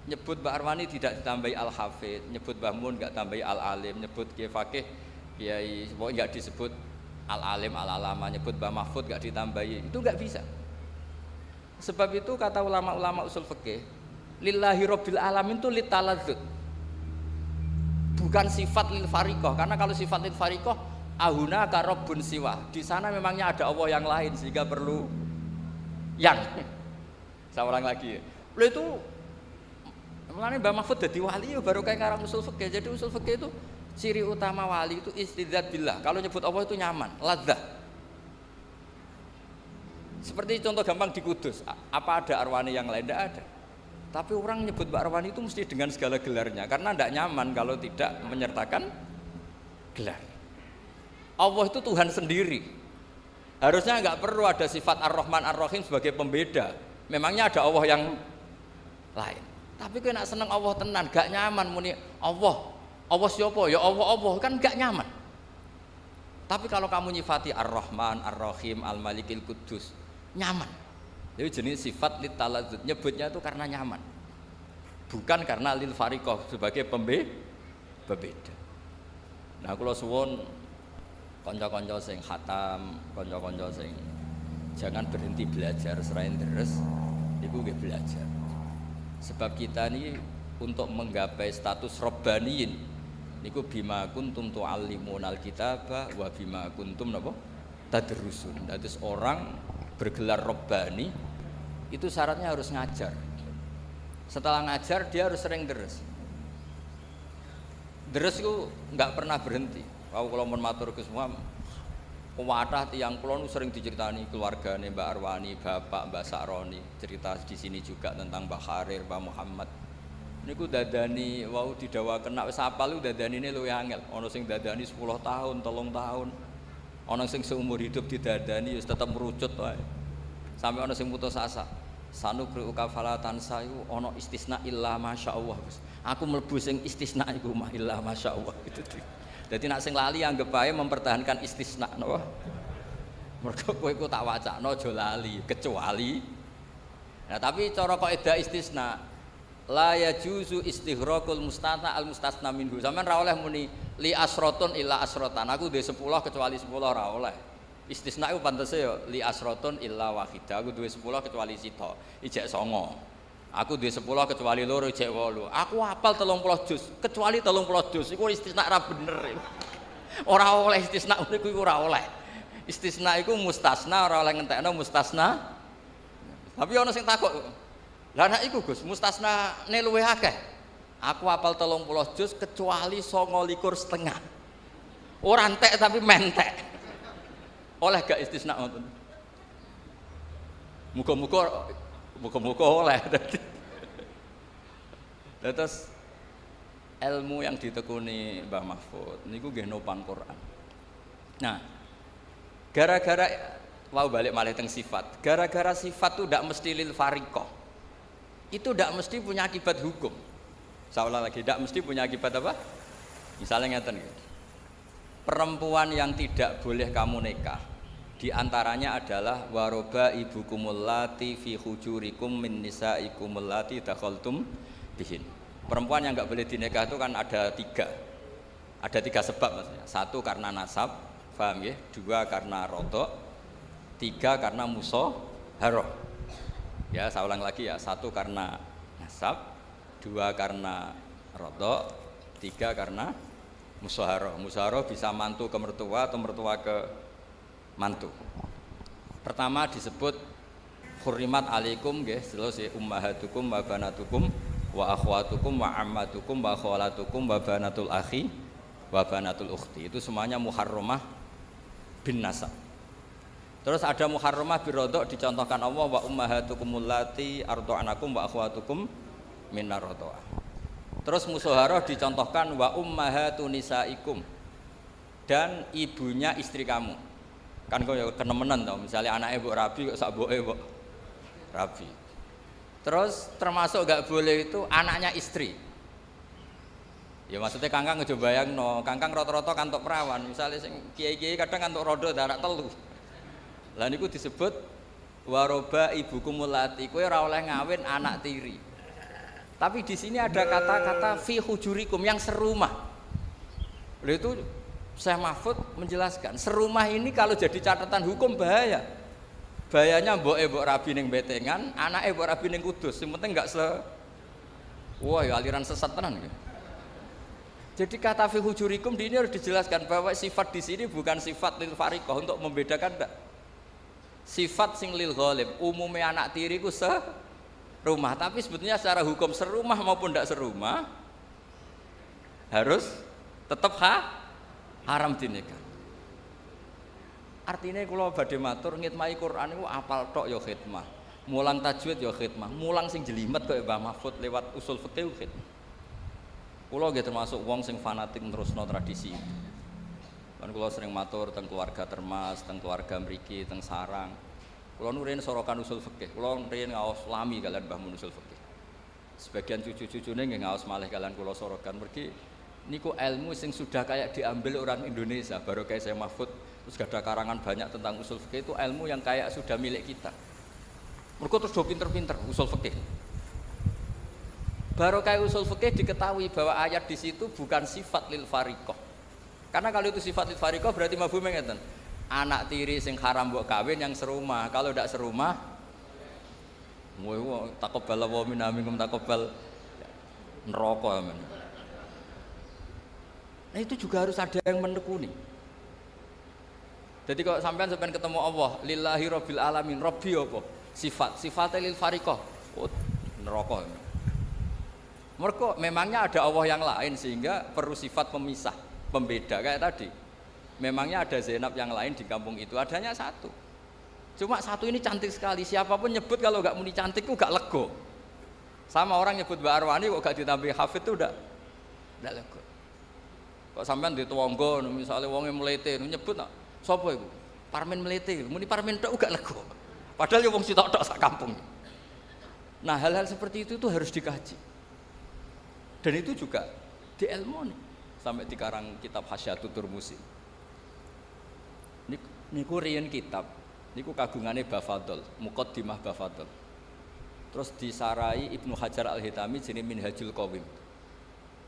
Nyebut Mbak Arwani tidak ditambahi Al-Hafidh, nyebut Mbah Mun gak tambahi Al-Alim, nyebut Kiai Fakih, Kiai pokoknya gak disebut Al-Alim, Al-Alama, nyebut Mbah Mahfud gak ditambahi, itu gak bisa. Sebab itu kata ulama-ulama usul fikih, lillahi rabbil alamin itu litaladzut, bukan sifat lil fariqah. Karena kalau sifat lil fariqah ahuna ka rabbun siwa, di sana memangnya ada Allah yang lain sehingga perlu yang. Saya ulang lagi, lo itu mulanya Mbah Mahfud jadi wali baru kayak ngarang usul fikih. Jadi usul fikih itu ciri utama wali itu istidzat billah. Kalau nyebut Allah itu nyaman, ladzah. Seperti contoh gampang di Kudus, apa ada Arwani yang lain? Tidak ada. Tapi orang nyebut Mbak Arwani itu mesti dengan segala gelarnya, karena tidak nyaman kalau tidak menyertakan gelar. Allah itu Tuhan sendiri. Harusnya nggak perlu ada sifat Ar-Rahman Ar-Rahim sebagai pembeda. Memangnya ada Allah yang lain. Tapi kau nak seneng Allah tenan, gak nyaman muni Allah siapa? Ya Allah kan gak nyaman. Tapi kalau kamu nyifati Ar-Rahman Ar-Rahim Al-Malikil Quddus, nyaman. Jadi jenis sifat litaladzut, nyebutnya itu karena nyaman. bukan karena lil fariqah sebagai pembeda. Nah kula suwun kanca-kanca sing khatam, kanca-kanca sing jangan berhenti belajar selain terus niku nggih belajar. Sebab kita ini untuk menggapai status robbaniyin niku bima kuntum tu'allimunal kitaba wa bima kuntum napa tadrusun. Dadi orang bergelar robbani itu syaratnya harus ngajar. Setelah ngajar dia harus sering deres. Deres itu nggak pernah berhenti. Kalau mun matur ke semua, kuwatah tiyang kula sering diceritani keluargane Mbak Arwani, Bapak Mbak Sakroni, cerita di sini juga tentang Mbak Kharir, Mbak Muhammad. Niku dadani wau didawaken nek wis apal lu dadanine luwih angel. Ana sing dadani 10 tahun, 3 tahun. Ana sing seumur hidup didadani wis tetep merucut wae. Sampai ana sing putus asa. Sanukru kafalatan sayu ana istisna illa masyaallah. Aku mlebu sing istisna iku mah illa masyaallah gitu. Dadi nek sing lali anggap bae mempertahankan istisna napa. Mergo kowe iku tak wacana aja lali kecuali. Nah tapi cara kaidah istisna la yajuzu istighraqul mustata al mustasna minhu. Sampeyan ra oleh muni li asratun illa asratan. Aku duwe 10 kecuali 10 ra oleh. Istisna itu pantese ya li asratun illa wahidah. Aku duwe 10 kecuali sita. Ijek 9. Aku duwe 10 kecuali 2 ijek 8. Aku hafal 30 juz kecuali 30 juz. Iku istisna ra bener. Ora oleh istisna niku ora oleh. Istisna iku mustasna ora oleh ngentekno mustasna. Tapi ana sing takok. Lah nek iku Gus, mustasnane luwih akeh. Aku hafal 30 juz kecuali 29,5. Ora entek tapi mentek. Oleh gak istisna ngoten? Muga-muga oleh. Terus ilmu yang ditekuni Mbah Mahfud niku nggih nopang Quran. Nah, gara-gara mau balik malih teng sifat. Gara-gara sifat itu ndak mesti lil fariqah. Itu ndak mesti punya akibat hukum. Seolah lagi ndak mesti punya akibat apa? Misalnya ngeten iki. Perempuan yang tidak boleh kamu nikah di antaranya adalah waroba ibukumul lati fi hujurikum min nisaikumul lati dakhaltum bihin. Perempuan yang enggak boleh dinikah itu kan ada 3. Ada 3 sebab maksudnya. 1 karena nasab, paham ya? 2 karena rodok, 3 karena musaharah. Ya, saya ulang lagi ya. 1 karena nasab, 2 karena rodok, 3 karena musaharah. Musaharah bisa mantu ke mertua atau mertua ke mantu. Pertama disebut hurrimat alaikum nggih, terus ya ummahatukum wa banatukum wa akhwatukum wa ammatukum wa khalatukum wa banatul akhi wa banatul ukhti. Itu semuanya muharramah bin nasab. Terus ada muharramah birodok dicontohkan Allah wa ummahatukumul lati arda'anakum wa akhwatukum minar radha'ah. Terus musaharah dicontohkan wa ummahatun nisaikum dan ibunya istri kamu. Kan kok ya kenemenan to, misalnya anake mbok rabi kok sak mboke mbok rabi. Terus termasuk enggak boleh itu anaknya istri. Ya maksudnya kangkang aja bayangno, kangkang rata-rata kantuk perawan, misalnya sing kiai-kiai kadang kantuk rodo darak telu. Lah niku disebut waroba ibukumul lati, kowe ora oleh ngawin anak tiri. Tapi di sini ada kata-kata fi hujurikum yang serumah. Lalu itu Syekh Mahfud menjelaskan, serumah ini kalau jadi catatan hukum bahaya. Bahayanya mbok rabi ning betengan, anake mbok rabi ning kudus. Sing penting enggak wah ya aliran sesat tenan gitu. Jadi kata fi hujurikum di ini harus dijelaskan bahwa sifat di sini bukan sifat lil fariqah untuk membedakan enggak. Sifat sing lil ghalib, umumnya anak tiri ku rumah, tapi sebetulnya secara hukum serumah maupun tidak serumah harus tetap haram dinikah. Artinya kalau badhe matur ngitmai Quran itu apal tok ya khidmah, mulang tajwid ya khidmah, mulang sing jelimet kaya Mbah Mahfud lewat usul fikih khidmah. Kula nggih termasuk wong sing fanatik terusno tradisi. Kan kula sering matur teng keluarga Termas, teng keluarga mriki, teng sarang. Kula nu riyen sorokan usul fikih. Kula riyen ngaos lami kalian Mbah Mun usul fikih. Sebagian cucu-cucune nggih ngaos malih kalian kula sorokan mergi niku ilmu sing sudah kayak diambil orang Indonesia baru kayak saya Mahfud terus gak ada karangan banyak tentang usul fikih itu ilmu yang kayak sudah milik kita. Mergo terus do pinter-pinter usul fikih. Barokah usul fikih diketahui bahwa ayat di situ bukan sifat lil fariqah. Karena kalau itu sifat lil fariqah berarti mafhumnya ngeten. Anak tiri sing haram mbok kawin yang serumah. Kalau tidak serumah, wa taqabbal wa minna minkum taqabbal neraka men. Nah itu juga harus ada yang menekuni. Jadi kalau sampean ketemu Allah, lillahi rabbil alamin, rabbi apa? Sifatnya lil fariqah. Oh, neraka. Mereka memangnya ada Allah yang lain sehingga perlu sifat pemisah, pembeda kayak tadi. Memangnya ada Zainab yang lain di kampung itu, adanya satu. Cuma satu ini cantik sekali, siapapun nyebut kalau gak muni cantik itu gak lego. Sama orang nyebut Mbak Arwani kok gak ditambahi Hafid itu udah lego. Kok sampean di Tuwonggo misalnya wongnya melete nyebut nak, sapa iku? Parmin melete, muni Parmin tok gak lego. Padahal ya wong sitok-tok sak kampung. Nah, hal-hal seperti itu tuh harus dikaji. Dan itu juga di ilmu nih, sampai dikarang kitab Hasyatul Turmusi. Niku riyen kitab, niku kagungane Bafadol, Muqaddimah Bafadol. Terus disarai Ibnu Hajar Al-Hitami jenenge Minhajul Qawim.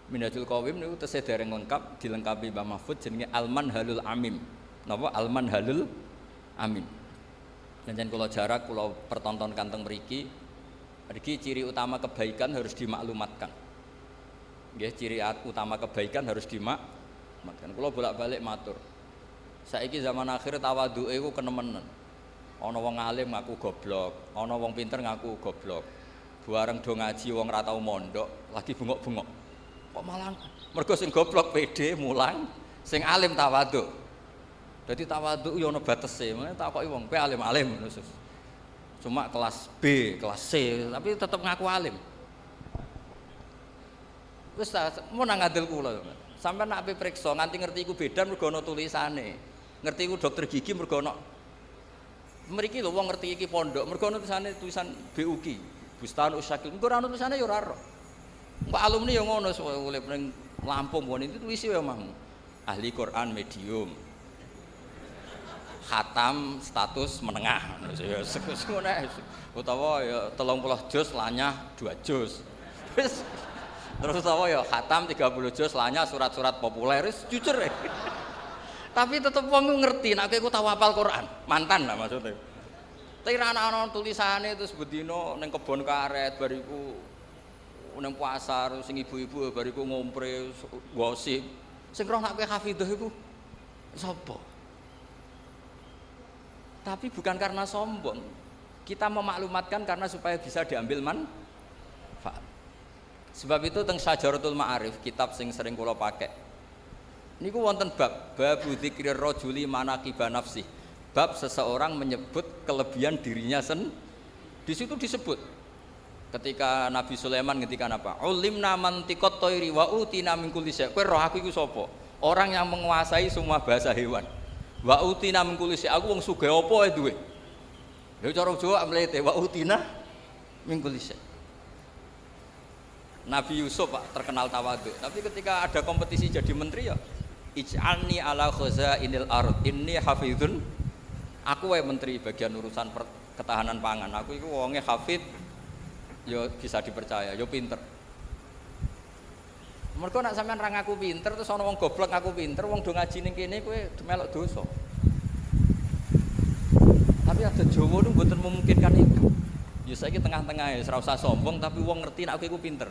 Minhajul Qawim niku tesih dereng lengkap, dilengkapi Mbah Mahfud jenenge Al-Manhalul Amim. Napa Al-Manhalul Amim. Dan kula jarak kula pertontonkan teng mriki, iki ciri utama kebaikan harus dimaklumatkan. Nggih, ciri utama kebaikan harus dimaklumatkan. Kula bolak-balik matur. Saiki zaman akhir tawadhuke iku kenemenen. Ana wong alim ngaku goblok, ana wong pinter ngaku goblok. Bareng do ngaji wong ora tau mondok, lagi bengok-bengok. Kok malah mergo sing goblok pede mulang, sing alim tawadhu. Dadi tawadhu yo ana batese. Mene takoki wong, "Kowe alim-alim ngono, Sus." Cuma kelas B, kelas C, tapi tetap ngaku alim. Wis mau nang ngandel kula. Sampai nak ape priksa nganti ngerti iku bedan mergo ana tulisane. Ngerti iku dokter gigi mergo ana. Mriki lho wong ngerti iki pondok mergo ana tulisan BUK, Bustan Usyakil. Mergo ana tulisane ya ora ro. Engko alumni ya ngono urip ning Lampung kon itu tulis ya mah. Ahli Quran medium. Khatam status menengah. Ya ngono utawa ya 30 juz lanyah 2 juz. Terus apa ya khatam 30 juz lanya surat-surat populer jujur ya. Tapi tetep wong ngerti nek aku tau hafal Quran, mantan lah maksudnya. Tapi ana tulisane terus bedino ning kebon karet bariku ning pasar sing ibu-ibu bariku ngompre gosip. Sing roh nek kowe hafidhah iku sapa? Tapi bukan karena sombong. Kita memaklumatkan karena supaya bisa diambil manfaat. Sebab itu teng Syajaratul Ma'arif, kitab sing sering kula pakai. Niku wonten bab dzikrir rajuli manaqiba nafsi. Bab seseorang menyebut kelebihan dirinya di situ disebut. Ketika Nabi Sulaiman ngendikan apa? Ulimna mantiqat thairi wa utina min kulli syai'. Kowe roh aku iku sapa? Orang yang menguasai semua bahasa hewan. Wa utina min kulli syai'. Aku wong sugih apa ae duwe. Ya cara Jawa mlete wa utina min kulli syai'. Nabi Yusuf Pak terkenal tawadhu, tapi ketika ada kompetisi jadi menteri ya ij'alni ala khazainil ard inni hafizun. Aku wae menteri bagian urusan ketahanan pangan. Aku iku wonge hafid ya bisa dipercaya, ya pinter. Mergo nek sampean ra ngaku pinter terus ana wong goblok ngaku pinter, wong do ngaji ning kene kowe melok dosa. Tapi ada Jawa niku mboten memungkinkan itu. Ya saiki tengah-tengah ya ora usah sombong tapi wong ngerti nek aku iku pinter.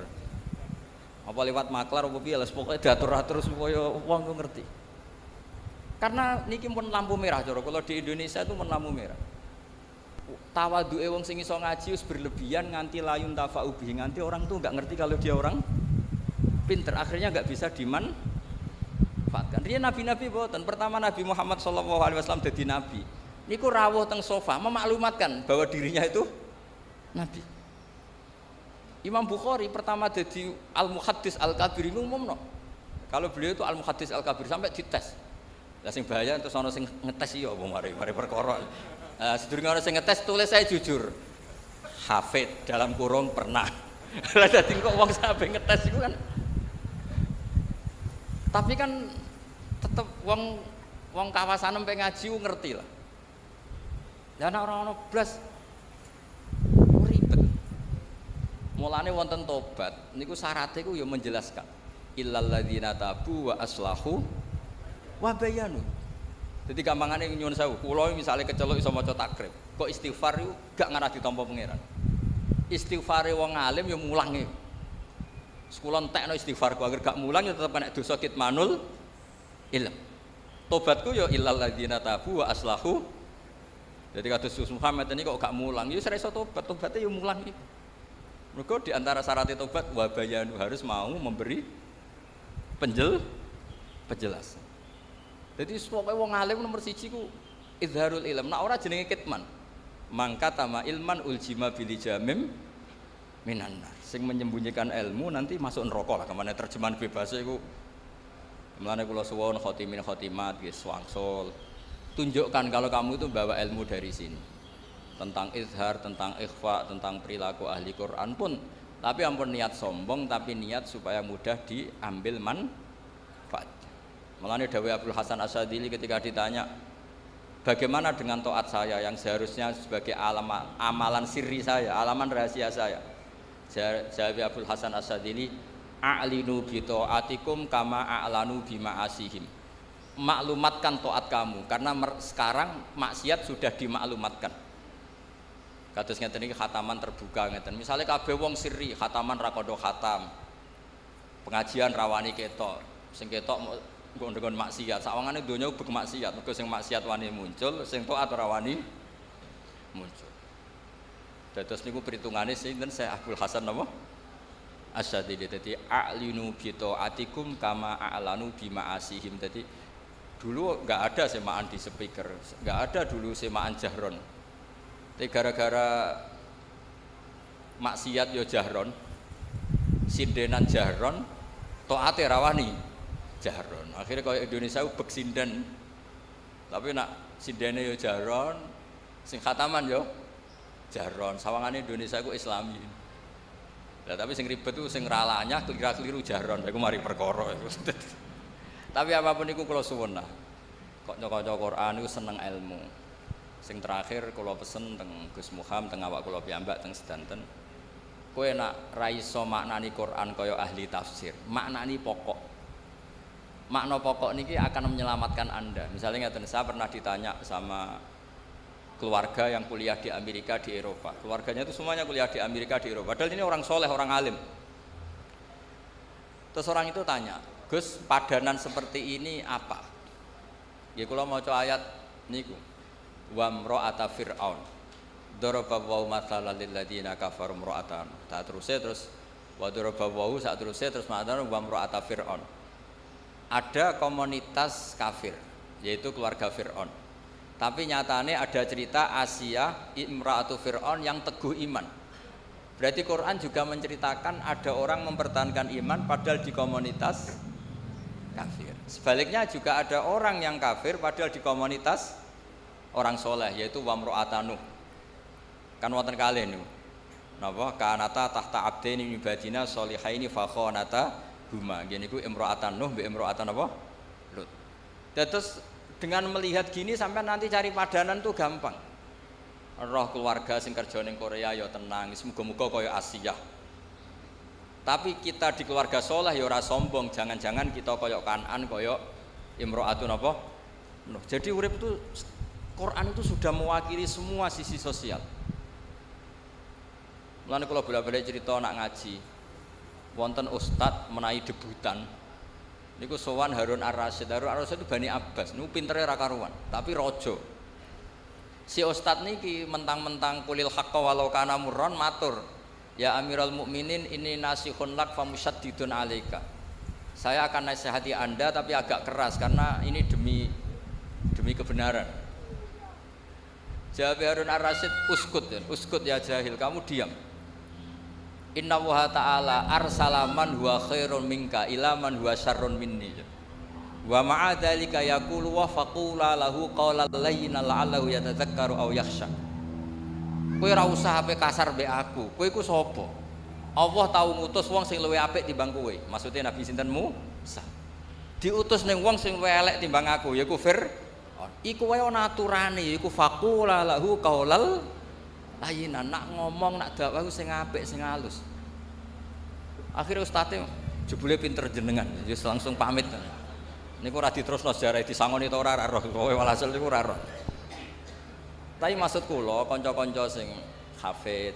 Apa lewat maklar apa piye lah pokoke diatur-atur supaya wong ku ngerti. Karena niki pun lampu merah cara kalau di Indonesia itu pun lampu merah. Tawadhuke wong sing iso ngaji wis berlebihan nganti layun tafaubi, nganti orang tuh enggak ngerti kalau dia orang pinter, akhirnya enggak bisa dimanfaatkan. Riyen nabi-nabi boten. Pertama Nabi Muhammad SAW dadi nabi. Niku rawuh teng sofa memaklumatkan bahwa dirinya itu nabi. Imam Bukhari pertama jadi Al-Muhaddis Al-Kabir ngumumno. Kalau beliau itu Al-Muhaddis Al-Kabir sampai dites. Lah sing bahaya terus ana sing ngetes ya apa mari perkara. Sedurunge ana sing ngetes tulis saya jujur. Hafid dalam kurung pernah. Lah dadi kok wong sampe ngetes iku kan. Tapi kan tetep wong kawasan empe ngaji ngerti lah. Lah nek ora ono blas ribet. Mulane wonten tobat niku syaratnya ku ya menjelaskan illal ladzina tabu wa aslahu wa bayanu. Jadi gampangane nyuwun sewu, kula misale keceluk iso maca takrib, kok istighfar iku gak ngarah ditampa pangeran. Istighfare wong alim ya mulange. Sekula entekno istighfarku agar gak mulang ya tetep nek dosa kitmanul ilm. Tobatku ya illal ladzina tabu wa aslahu. Jadi kados Muhammad ini kok gak mulang, ya ora iso tobat, tobatnya ya mulang iki. Mergo di antara syarat tobat wa bayanu harus mau memberi penjelasan. Jadi pokoke wong alim nomor 1 ku izharul ilm. Nek ora jenenge kitman. Mangka tama ilman uljima bil jamim minan nar. Sing menyembunyikan ilmu nanti masuk neraka lah. Kemana terjemahan bebas iku. Mulane kula suwun khotimin khotimat nggih swangsul. Tunjukkan kalau kamu itu bawa ilmu dari sini. Tentang izhar, tentang ikhfa, tentang perilaku ahli Quran pun, tapi ampun niat sombong, tapi niat supaya mudah diambil manfaat. Mulane dawuh Abdul Hasan Asyadzili ketika ditanya, bagaimana dengan taat saya yang seharusnya sebagai amalan sirri saya, alaman rahasia saya? Jawab Abdul Hasan Asyadzili, a'linu bi taatikum kama a'lanu bi ma'asihim. Maklumatkan taat kamu karena sekarang maksiat sudah dimaklumatkan. Kados ngeten iki khataman terbuka ngeten. Misale kabeh wong sirri, khataman ra kodho khatam. Pengajian rawani ketok. Sing ketok nggo ndekon maksiat. Sawangane donya ubek maksiat. Mergo sing maksiat wani muncul, sing taat ora wani muncul. Dados niku perhitungane sinten Syekh Abdul Hasan napa? Asyadzili. Dadi a'linu bi taatikum kama a'lanu bi ma'asihim. Dadi dulu enggak ada semaan di speaker, enggak ada dulu semaan jahron. Tapi gara-gara maksiat yo jahron, sindenan jahron, taate rawani jahron. Akhirnya kaya Indonesia ubek sinden. Tapi nak sindene yo jahron, sing khataman yo jahron. Sawangane Indonesia ku Islami. Lah tapi sing ribet ku sing ralanya keliru jahron. Iku mari perkara iku. Tapi apapun itu kula suwun lah. Kok nyoca Quran iku seneng ilmu. Sing terakhir kula pesen teng Gus Muham teng awak kula piyambak teng sedanten. Kowe nak ra iso maknani Quran kaya ahli tafsir, maknani pokok. Makna pokok niki akan menyelamatkan Anda. Misalnya ngeten, saya pernah ditanya sama keluarga yang kuliah di Amerika di Eropa. Keluarganya itu semuanya kuliah di Amerika di Eropa. Padahal ini orang soleh, orang alim. Terus orang itu tanya, Gus, padanan seperti ini apa? Ya kula maca ayat niku. Wa mra'ata fir'aun. Daraba wa mathalan lil ladina kafaru mra'atan. Tak terus wa daraba wa sak terus maknane wa mra'ata fir'aun. Ada komunitas kafir, yaitu keluarga Fir'aun. Tapi nyatanya ada cerita Asia imra'atu Fir'aun yang teguh iman. Berarti Quran juga menceritakan ada orang mempertahankan iman padahal di komunitas kafir. Sebaliknya juga ada orang yang kafir padahal di komunitas orang soleh, yaitu wamro'ata Nuh. Kan wonten kalih niku. Napa kanata tahta abdaini min ibadina sholihaini fa khanata huma. Nggih niku imro'atan Nuh mbek imro'atan apa? Lut. Terus dengan melihat gini sampai nanti cari padanan tuh gampang. Roh keluarga sing kerja ning Korea ya tenang, muga-muga kaya Asia. Tapi kita di keluarga soleh ya ora sombong, jangan-jangan kita kaya Kanan, kaya imro'atun apa? Nuh. Jadi urip itu Quran itu sudah mewakili semua sisi sosial. Mulane kula bola-balik cerita nak ngaji. Wonten ustad menawi debutan. Niku sowan Harun Ar-Rasyid. Harun Ar-Rasyid itu Bani Abbas. Niku pintere ra karuan, tapi raja. Si ustad niki mentang-mentang kulil haqqa walau kana murron matur. Ya Amirul Mukminin ini nasihun lak famusyaddidun alaika. Saya akan nasihati Anda tapi agak keras karena ini demi kebenaran. Jawab Harun Ar-Rasyid, uskut ya jahil, kamu diam. Inna wa ta'ala arsalaman huwa khairun minka ila man huwa syarrun minni. Wa ma'a dzalika yaqulu wa faqula lahu qawlan layyinan la'allahu yatadzakkaru aw yakhsha. Kowe ora usah ape kasar mbek aku. Kowe iku sapa? Allah tau ngutus wong sing luwih apik timbang kowe. Maksudnya Nabi sinten Musa. Diutus ning wong sing luwih elek timbang aku, yaiku iku wae ana aturane, iku faqula lahu qaulal layyinan. Nak ngomong nak dakwah sing apik sing halus. Akhirnya ustadnya jebule pinter jenengan, just langsung pamit. Niku ora diterusno sejarah disangoni ta ora roh, kowe walhasil niku ora roh. Tapi maksud kula kanca-kanca sing hafid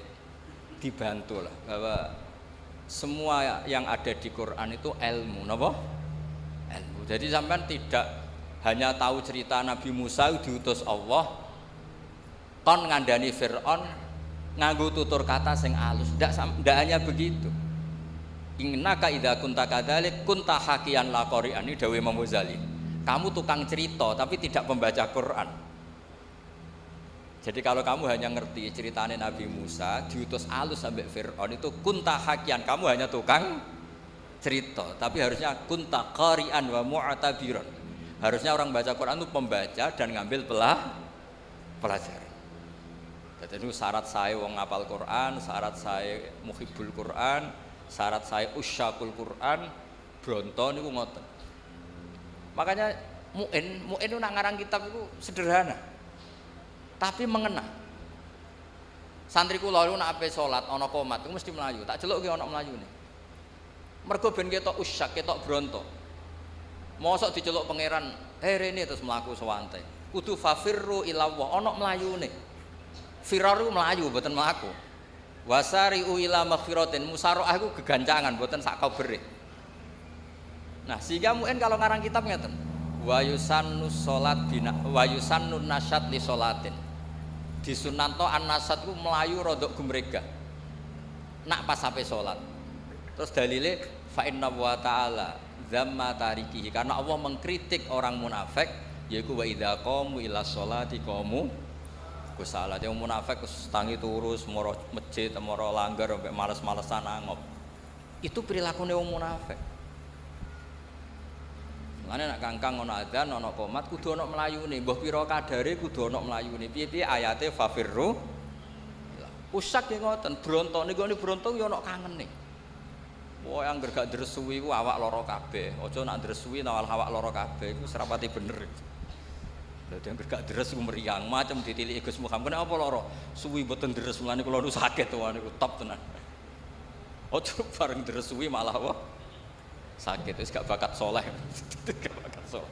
dibantu lah bahwa semua yang ada di Quran itu ilmu, napa? Ilmu. Jadi sampean tidak hanya tahu cerita Nabi Musa diutus Allah kon ngandani Fir'aun nganggo tutur kata sing alus. Ndak hanya begitu. Innaka idza kunta kadzalik kunta hakiyan la qari'an, ini dawuh Imam Ghazali. Kamu tukang cerita tapi tidak pembaca Quran. Jadi kalau kamu hanya ngerti ceritanya Nabi Musa diutus alus sampai Fir'aun itu kunta hakiyan, kamu hanya tukang cerita. Tapi harusnya kunta qari'an wa mu'tabiran. Harusnya orang baca Quran itu pembaca dan ngambil pelajaran. Jadi itu syarat saya wong ngapal Quran, syarat saya muhibbul Quran, syarat saya usyakul Quran, bronto niku ngoten. Makanya muin itu nak ngarang kitab itu sederhana, tapi mengena. Santri kula niku nak ape salat ana qomat iku mesti melayu, tak jeluk ki ana melayune. Mergo ben ketok usyak, ketok bronto. Mosok diceluk pangeran, rene terus mlaku sewante. Kudu fafirru ila Allah, ana melayune. Firaru melayu mboten mlaku. Wasari'u ila maghfiratin, musaraah iku gegancangan mboten sak kabere. Nah, sehingga mungkin kalau ngarang kitab ngeten. Wa yusannu salat bina wa yusannu nasyat li salatin. Disunanto an-nasyat ku melayu rodok gumrega. Nak pas sampai salat. Terus dalile fa inna wa ta'ala dzamma tarikihi, karena Allah mengkritik orang munafik yaiku wa idza qamu ila sholati qamu kusala. Yang munafik tangi turus moro masjid moro langgar sampai males-malesan angop. Itu perilaku wong munafik. Mane nak kangkang ana adzan ana qomat kudu ana mlayune, mbah pira kadare kudu ana mlayune. Piye-piye ayate fafirru. Usak ki ngoten, bronto niku bronto ya ana kangene. Wah, yang gak dresui ku awak lara kabeh. Aja nak dresui nawal awak lara kabeh iku serapati bener. Dadi yang gak deres ku meriang macam ditiliki Gus Muhammad. Kenapa lara? Suwi mboten deres mulane kula nu sakit to niku top tenan. Aja bareng deres suwi malah wah sakit wis gak bakat saleh. Gak bakat saleh.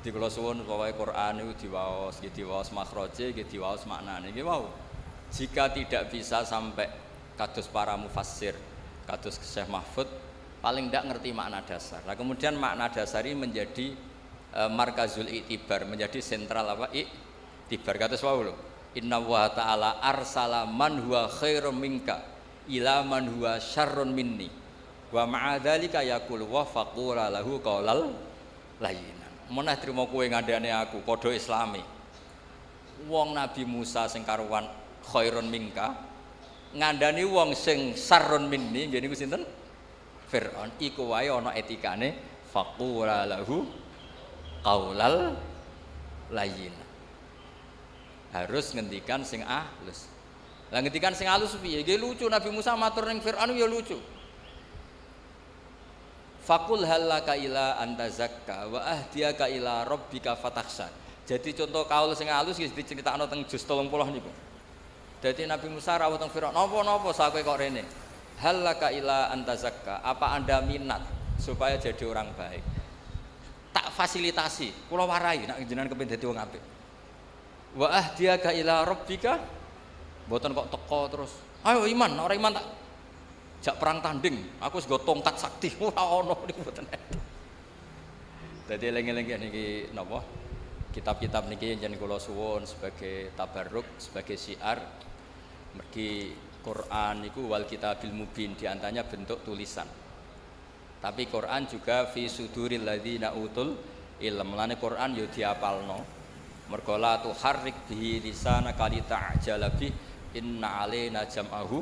Di kula suwun pokoke Quran niku diwaos, nggih diwaos makhraje, nggih diwaos maknane. Nggih wau. Jika tidak bisa sampai kados para mufassir, kados Syekh Mahfud, paling tidak ngerti makna dasar. Nah kemudian makna dasar ini menjadi markazul i'tibar, menjadi sentral apa? I'tibar. Kados wau lho. Inna wa ta'ala arsala man huwa khairum minka ila man huwa syarrun minni. Wa ma'a dzalika yaqul wa faqula lahu qaulal layyinan. Meneh trimo kowe ngandhane aku padha islami. Wong Nabi Musa sing karuan khairun minka ngandani wong sing sarrun minni, nggih niku sinten? Fir'aun. Iku wae ana etikane faqula lahu qaulal layyin. Harus ngendikan sing halus. Lah ngendikan sing halus piye? Nggih lucu Nabi Musa matur ning Fir'aun ya lucu. Faqul halaka ila anta zakka wa ahdiyaka ila rabbika fatakhsha. Jadi contoh kaul sing halus iki diceritakno teng juz 30 niku. Jadi Nabi Musa rawuh teng Firaun, napa sakowe kok rene? Halaka ila anta zakka, apa Anda minat supaya jadi orang baik? Tak fasilitasi, kula warai nek jenengan kepengin dadi wong apik. Wa ahdiyaka ila rabbika, mboten kok teko terus. Ayo iman, ora iman tak jak perang tanding, aku wis nggo tongkat sakti ora ono niku mboten. Dadi eling-eling niki napa? Kitab-kitab niki jeneng kula suwun sebagai tabarruk, sebagai syiar. Mergi Quran niku wal kitabil mubin, diantaranya bentuk tulisan. Tapi Quran juga fi suduril ladzina utul ilm. Mulane Quran yo diapalno. Mergo la tuharrik bihi lisanaka lita'jala bi inna alaina jam'ahu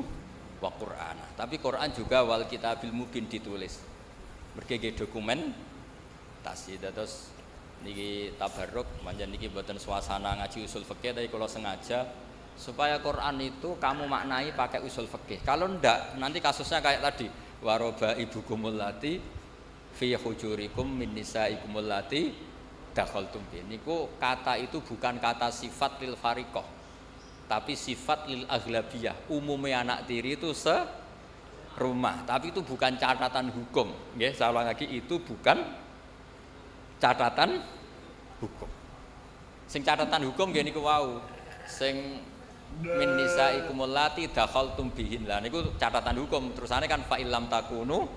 wa Qur'ana. Tapi Quran juga wal kitabil mubin ditulis. Mergi dokumen tasih terus niki tabarruk, manjen niki mboten suasana ngaji usul fikih, tapi kalau sengaja supaya Quran itu kamu maknai pakai usul fikih. Kalau ndak nanti kasusnya kayak tadi, waroba ibukumul lati fi hujurikum min nisaikumul lati dakhaltum bi. Niku kata itu bukan kata sifat lil fariqah, tapi sifat lil aghlabiyah. Umumnya anak tiri itu rumah, tapi itu bukan catatan hukum. Nggih, saya ulang lagi, itu bukan catatan hukum. Sing catatan hukum nggih niku wau. Sing min nisaikumul lati dakhaltum bihinna niku catatan hukum. Terusane kan fa illam takunu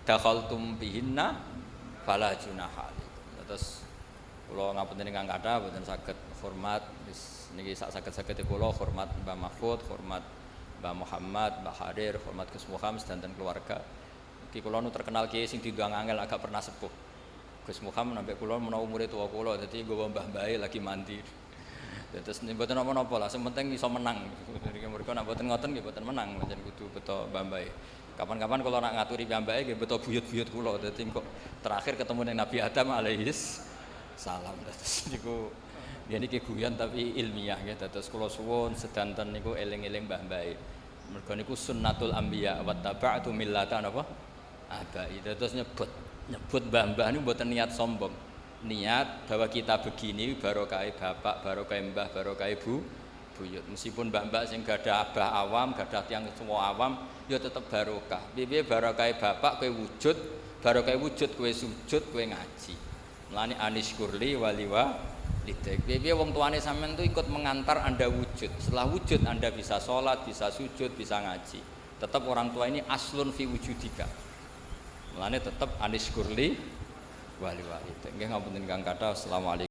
dakhaltum bihinna fala junaha. Terus kula ngapunten ingkang kathah boten saged hormat niki sak saged-sagede kula hormat Mbah Mahfud, hormat Mbah Muhammad, Mbah Harir, hormat Gus Muham sedanten keluarga. Iki kula nu terkenal kiai sing diundang angel agak pernah sepuh. Gus Muham nambah kula menawa umure tuwa kula dadi nggawa mbah-mbahe lagi mandi. Terus mboten napa-napa lah, sing penting iso menang. Niki mereka nek mboten ngoten nggih mboten menang, pancen kudu beto mbah-mbahe. Kapan-kapan kalau nak ngaturi mbah-mbahe nggih beto buyut-buyut kula. Dadi kok terakhir ketemu dengan Nabi Adam alaihis salam. Terus niku ya niki guyon tapi ilmiah nggih. Terus kula suwun sedanten niku eling-eling mbah-mbahe. Mergo niku sunnatul anbiya wa taba'tu millata napa? Abai. Terus nyebut mbah-mbah niku mboten niat sombong. Niat bahwa kita begini barokah bapak, barokah mbah, barokah ibu, buyut. Meskipun mbah-mbah sing gadah abah awam, gadah tiyang semua awam, ya tetep barokah. Piye barokah bapak kowe wujud, barokah wujud kowe sujud, kowe ngaji. Mulane anishkurli waliwa lidek. Piye wong tuane sampean tuh ikut mengantar Anda wujud. Setelah wujud Anda bisa sholat, bisa sujud, bisa ngaji. Tetap orang tua ini aslun fi wujudika. Mulane tetap anishkurli wali-wali. Nggih ngapunten Kang Kathah. Assalamualaikum.